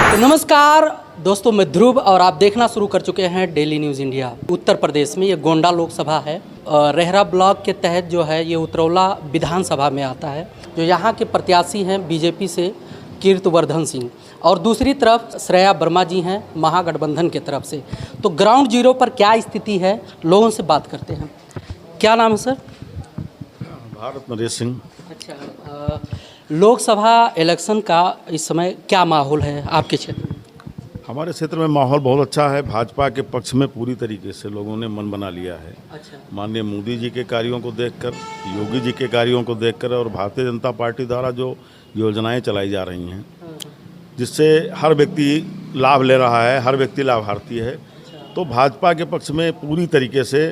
तो नमस्कार दोस्तों, मैं ध्रुव और आप देखना शुरू कर चुके हैं daily news India. Uttar Pradesh में ये गोंडा लोकसभा है। रेहरा ब्लॉक के तहत जो है ये उतरौला विधानसभा में आता है। जो यहाँ के प्रत्याशी हैं बीजेपी से कीर्तिवर्धन सिंह और दूसरी तरफ श्रेया वर्मा जी हैं महागठबंधन की तरफ से। तो ग्राउंड जीरो पर क्या स्थिति है, लोगों से बात करते हैं। क्या नाम है सर? भारत नरेश सिंह। अच्छा, लोकसभा इलेक्शन का इस समय क्या माहौल है आपके क्षेत्र में? हमारे क्षेत्र में माहौल बहुत अच्छा है। भाजपा के पक्ष में पूरी तरीके से लोगों ने मन बना लिया है। अच्छा, माननीय मोदी जी के कार्यों को देखकर, योगी जी के कार्यों को देखकर और भारतीय जनता पार्टी द्वारा जो योजनाएं चलाई जा रही हैं, जिससे हर व्यक्ति लाभ ले रहा है, हर व्यक्ति लाभार्थी है। तो भाजपा के पक्ष में पूरी तरीके से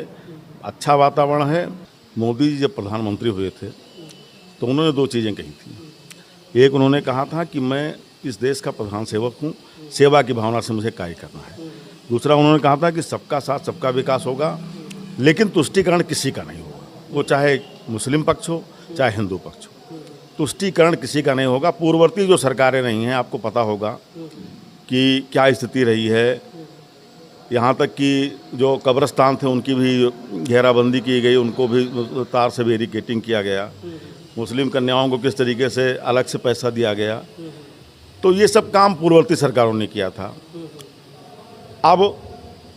अच्छा वातावरण है। मोदी जी जब प्रधानमंत्री हुए थे तो उन्होंने दो चीज़ें कही थी। एक, उन्होंने कहा था कि मैं इस देश का प्रधान सेवक हूँ, सेवा की भावना से मुझे कार्य करना है। दूसरा, उन्होंने कहा था कि सबका साथ सबका विकास होगा, लेकिन तुष्टीकरण किसी का नहीं होगा। वो चाहे मुस्लिम पक्ष हो चाहे हिंदू पक्ष हो, तुष्टीकरण किसी का नहीं होगा। पूर्ववर्ती जो सरकारें रही हैं, आपको पता होगा कि क्या स्थिति रही है। यहाँ तक कि जो कब्रिस्तान थे उनकी भी घेराबंदी की गई, उनको भी तार से बैरिकेडिंग किया गया। मुस्लिम कन्याओं को किस तरीके से अलग से पैसा दिया गया। तो ये सब काम पूर्ववर्ती सरकारों ने किया था। अब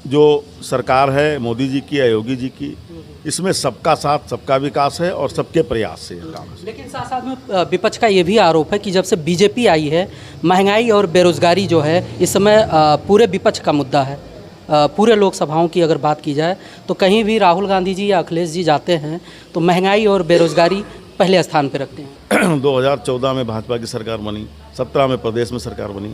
जो सरकार है मोदी जी की या योगी जी की, इसमें सबका साथ सबका विकास है और सबके प्रयास से ये काम है। लेकिन साथ साथ में विपक्ष का ये भी आरोप है कि जब से बीजेपी आई है, महंगाई और बेरोजगारी जो है इस समय पूरे विपक्ष का मुद्दा है। पूरे लोकसभाओं की अगर बात की जाए तो कहीं भी राहुल गांधी जी या अखिलेश जी जाते हैं तो महंगाई और बेरोजगारी पहले स्थान पर रखते हैं। 2014 में भाजपा की सरकार बनी, 17 में प्रदेश में सरकार बनी।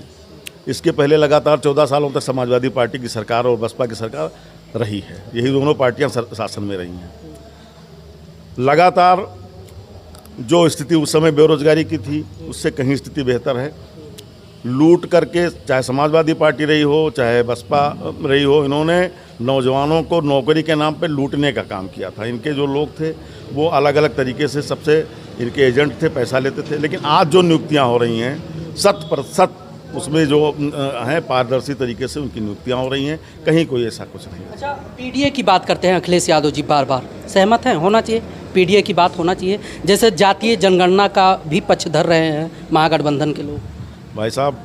इसके पहले लगातार 14 सालों तक समाजवादी पार्टी की सरकार और बसपा की सरकार रही है। यही दोनों पार्टियां शासन में रही हैं। लगातार जो स्थिति उस समय बेरोजगारी की थी, उससे कहीं स्थिति बेहतर है। लूट करके, चाहे समाजवादी पार्टी रही हो चाहे बसपा रही हो, इन्होंने नौजवानों को नौकरी के नाम पे लूटने का काम किया था। इनके जो लोग थे वो अलग अलग तरीके से सबसे इनके एजेंट थे, पैसा लेते थे। लेकिन आज जो नियुक्तियां हो रही हैं 100% उसमें जो हैं पारदर्शी तरीके से उनकी नियुक्तियां हो रही हैं, कहीं कोई ऐसा कुछ नहीं। अच्छा, पीडीए की बात करते हैं अखिलेश यादव जी, बार बार सहमत हैं? होना चाहिए, पीडीए की बात होना चाहिए। जैसे जातीय जनगणना का भी पक्ष धर रहे हैं महागठबंधन के लोग। भाई साहब,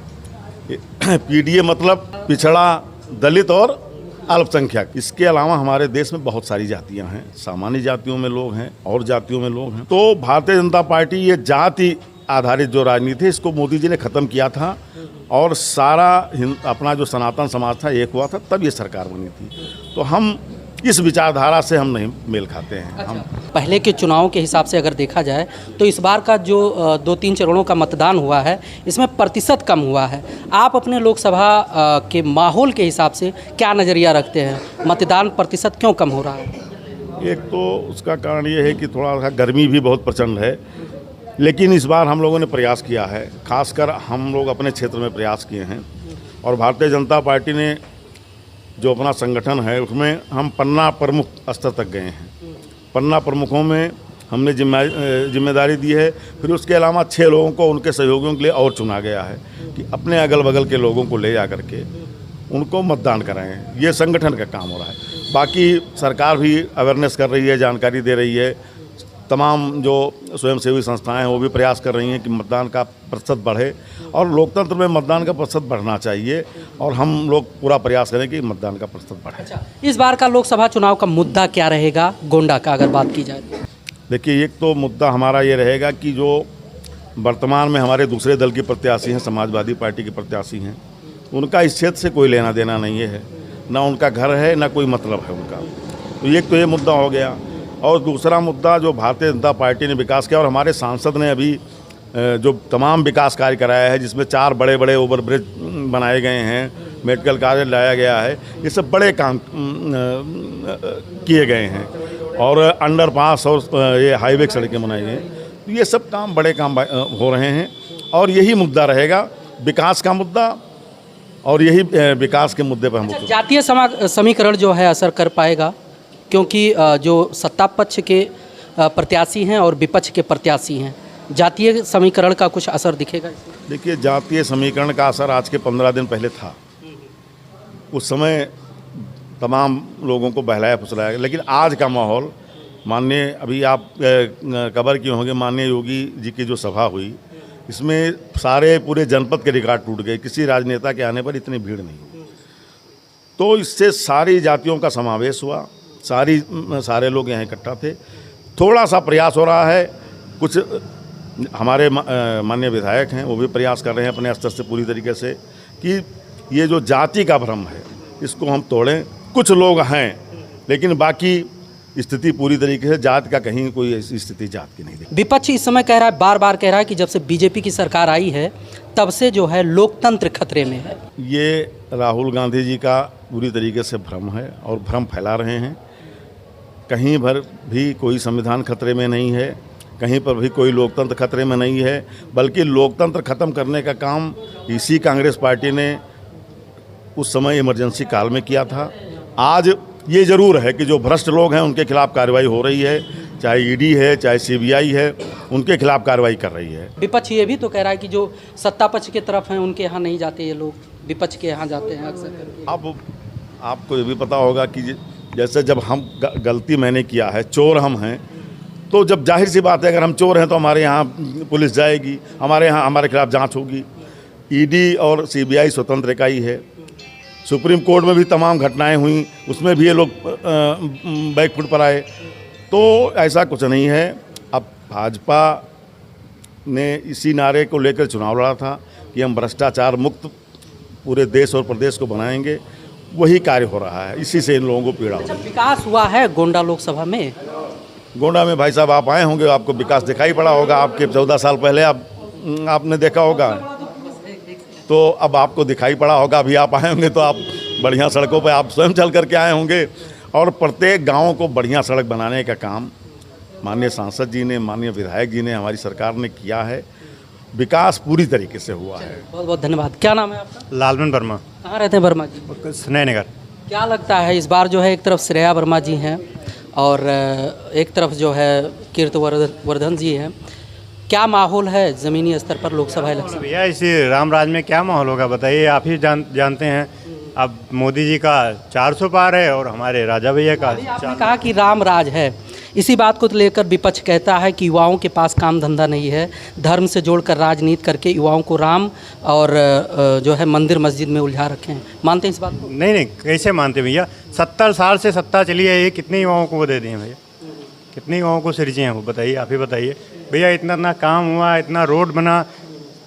पीडीए मतलब पिछड़ा, दलित और अल्पसंख्यक। इसके अलावा हमारे देश में बहुत सारी जातियां हैं। सामान्य जातियों में लोग हैं और जातियों में लोग हैं। तो भारतीय जनता पार्टी ये जाति आधारित जो राजनीति है, इसको मोदी जी ने ख़त्म किया था और सारा अपना जो सनातन समाज था एक हुआ था, तब ये सरकार बनी थी। तो हम इस विचारधारा से हम नहीं मेल खाते हैं। अच्छा, हम पहले के चुनाव के हिसाब से अगर देखा जाए तो इस बार का जो 2-3 चरणों का मतदान हुआ है, इसमें प्रतिशत कम हुआ है। आप अपने लोकसभा के माहौल के हिसाब से क्या नज़रिया रखते हैं? मतदान प्रतिशत क्यों कम हो रहा है? एक तो उसका कारण ये है कि थोड़ा सा गर्मी भी बहुत प्रचंड है। लेकिन इस बार हम लोगों ने प्रयास किया है, खासकर हम लोग अपने क्षेत्र में प्रयास किए हैं। और भारतीय जनता पार्टी ने जो अपना संगठन है उसमें हम पन्ना प्रमुख स्तर तक गए हैं। पन्ना प्रमुखों में हमने जिम्मेदारी दी है। फिर उसके अलावा 6 लोगों को उनके सहयोगियों के लिए और चुना गया है कि अपने अगल बगल के लोगों को ले जा करके उनको मतदान कराएं। ये संगठन का काम हो रहा है। बाकी सरकार भी अवेयरनेस कर रही है, जानकारी दे रही है। तमाम जो स्वयंसेवी संस्थाएं हैं वो भी प्रयास कर रही हैं कि मतदान का प्रतिशत बढ़े और लोकतंत्र में मतदान का प्रतिशत बढ़ना चाहिए और हम लोग पूरा प्रयास करें कि मतदान का प्रतिशत बढ़े। अच्छा, इस बार का लोकसभा चुनाव का मुद्दा क्या रहेगा गोंडा का अगर बात की जाए? देखिए, एक तो मुद्दा हमारा ये रहेगा कि जो वर्तमान में हमारे दूसरे दल के प्रत्याशी हैं, समाजवादी पार्टी के प्रत्याशी हैं, उनका इस क्षेत्र से कोई लेना देना नहीं है। ना उनका घर है ना कोई मतलब है उनका। तो एक तो ये मुद्दा हो गया। और दूसरा मुद्दा जो भारतीय जनता पार्टी ने विकास किया और हमारे सांसद ने अभी जो तमाम विकास कार्य कराया है, जिसमें 4 बड़े बड़े ओवरब्रिज बनाए गए हैं, मेडिकल कॉलेज लाया गया है, ये सब बड़े काम किए गए हैं और अंडरपास और ये हाईवे सड़कें बनाई गई हैं। तो ये सब काम बड़े काम हो रहे हैं और यही मुद्दा रहेगा, विकास का मुद्दा। और यही विकास के मुद्दे पर हम जातीय समीकरण जो है असर कर पाएगा, क्योंकि जो सत्ता पक्ष के प्रत्याशी हैं और विपक्ष के प्रत्याशी हैं, जातीय समीकरण का कुछ असर दिखेगा इसमें? देखिए, जातीय समीकरण का असर आज के 15 दिन पहले था। उस समय तमाम लोगों को बहलाया फुसलाया, लेकिन आज का माहौल माननीय, अभी आप खबर किए होंगे, माननीय योगी जी की जो सभा हुई, इसमें सारे पूरे जनपद के रिकॉर्ड टूट गए। किसी राजनेता के आने पर इतनी भीड़ नहीं हुई। तो इससे सारी जातियों का समावेश हुआ, सारे लोग यहाँ इकट्ठा थे। थोड़ा सा प्रयास हो रहा है, कुछ हमारे माननीय विधायक हैं वो भी प्रयास कर रहे हैं अपने स्तर से पूरी तरीके से कि ये जो जाति का भ्रम है इसको हम तोड़ें। कुछ लोग हैं, लेकिन बाकी स्थिति पूरी तरीके से जात का, कहीं कोई ऐसी स्थिति जात की नहीं दिखती। विपक्ष इस समय कह रहा है, बार बार कह रहा है कि जब से बीजेपी की सरकार आई है तब से जो है लोकतंत्र खतरे में है। ये राहुल गांधी जी का पूरी तरीके से भ्रम है और भ्रम फैला रहे हैं। कहीं भर भी कोई संविधान खतरे में नहीं है, कहीं पर भी कोई लोकतंत्र खतरे में नहीं है, बल्कि लोकतंत्र ख़त्म करने का काम इसी कांग्रेस पार्टी ने उस समय इमरजेंसी काल में किया था। आज ये ज़रूर है कि जो भ्रष्ट लोग हैं उनके खिलाफ कार्रवाई हो रही है, चाहे ईडी है चाहे सीबीआई है, उनके खिलाफ कार्रवाई कर रही है। विपक्ष ये भी तो कह रहा है कि जो सत्ता पक्ष की तरफ हैं उनके यहाँ नहीं जाते ये लोग, विपक्ष के यहाँ जाते हैं अक्सर करके। अब आपको ये भी पता होगा कि जैसे जब हम गलती मैंने किया है, चोर हम हैं, तो जब जाहिर सी बात है अगर हम चोर हैं तो हमारे यहाँ पुलिस जाएगी, हमारे यहाँ हमारे खिलाफ जांच होगी। ईडी और सीबीआई स्वतंत्र इकाई है। सुप्रीम कोर्ट में भी तमाम घटनाएं हुई, उसमें भी ये लोग बैकफुट पर आए। तो ऐसा कुछ नहीं है। अब भाजपा ने इसी नारे को लेकर चुनाव लड़ा था कि हम भ्रष्टाचार मुक्त पूरे देश और प्रदेश को बनाएंगे। वही कार्य हो रहा है, इसी से इन लोगों को पीड़ा हो रही है। विकास हुआ है गोंडा लोकसभा में? गोंडा में भाई साहब आप आए होंगे, आपको विकास दिखाई पड़ा होगा। आपके 14 साल पहले आपने देखा होगा, तो अब आपको दिखाई पड़ा होगा। अभी आप आए होंगे तो आप बढ़िया सड़कों पर आप स्वयं चल करके आए होंगे। और प्रत्येक गांव को बढ़िया सड़क बनाने का काम माननीय सांसद जी ने, माननीय विधायक जी ने, हमारी सरकार ने किया है। विकास पूरी तरीके से हुआ है। बहुत बहुत धन्यवाद। क्या नाम है आपका? लालमन वर्मा। कहाँ रहते हैं वर्मा जी? स्नेहनगर। क्या लगता है इस बार जो है, एक तरफ श्रेया वर्मा जी हैं और एक तरफ जो है कीर्तिवर्धन जी हैं, क्या माहौल है ज़मीनी स्तर पर लोकसभा इलेक्शन? भैया इसी राम राज में क्या माहौल होगा बताइए, आप ही जानते हैं। अब मोदी जी का 400 पार है और हमारे राजा भैया का। आपने कहा कि राम राज है, इसी बात को लेकर विपक्ष कहता है कि युवाओं के पास काम धंधा नहीं है, धर्म से जोड़कर राजनीति करके युवाओं को राम और जो है मंदिर मस्जिद में उलझा रखे हैं। मानते हैं इस बात को? नहीं, कैसे मानते भैया? 70 साल से सत्ता चली है, ये कितने युवाओं को वो दे दिए भैया? कितने युवाओं को सिरजे हैं वो बताइए, आप ही बताइए भैया। इतना काम हुआ, इतना रोड बना,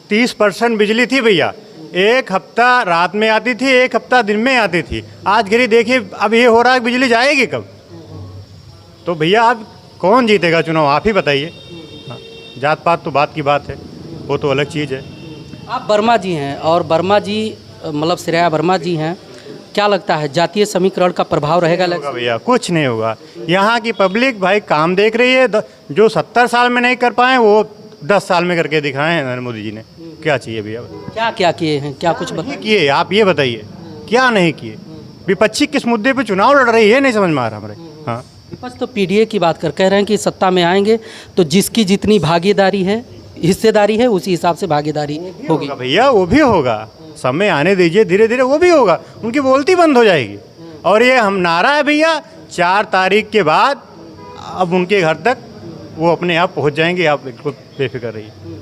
30% बिजली थी भैया। एक हफ्ता रात में आती थी, एक हफ्ता दिन में आती थी। आज गिरी देखिए, अब ये हो रहा है बिजली जाएगी कब? तो भैया आप कौन जीतेगा चुनाव, आप ही बताइए। जात पात तो बात की बात है, वो तो अलग चीज़ है। आप वर्मा जी हैं और वर्मा जी मतलब श्रेया वर्मा जी हैं, क्या लगता है जातीय समीकरण का प्रभाव रहेगा? भैया कुछ नहीं होगा। यहाँ की पब्लिक भाई काम देख रही है। जो 70 साल में नहीं कर पाए वो 10 साल में करके दिखाए हैं नरेंद्र मोदी जी ने। क्या चाहिए भैया? क्या क्या किए हैं, क्या कुछ किए आप ये बताइए, क्या नहीं किए? विपक्षी किस मुद्दे पे चुनाव लड़ रही है, नहीं समझ में आ रहा हमारे। हाँ, विपक्ष तो पीडीए की बात कह रहे हैं कि सत्ता में आएंगे तो जिसकी जितनी भागीदारी है, हिस्सेदारी है, उसी हिसाब से भागीदारी होगी। भैया वो भी होगा, समय आने दीजिए, धीरे धीरे वो भी होगा। उनकी बोलती बंद हो जाएगी। और ये हम नारा है भैया, 4 तारीख के बाद अब उनके घर तक वो अपने आप पहुंच जाएंगे। आप बिल्कुल बेफिक्र रहिए।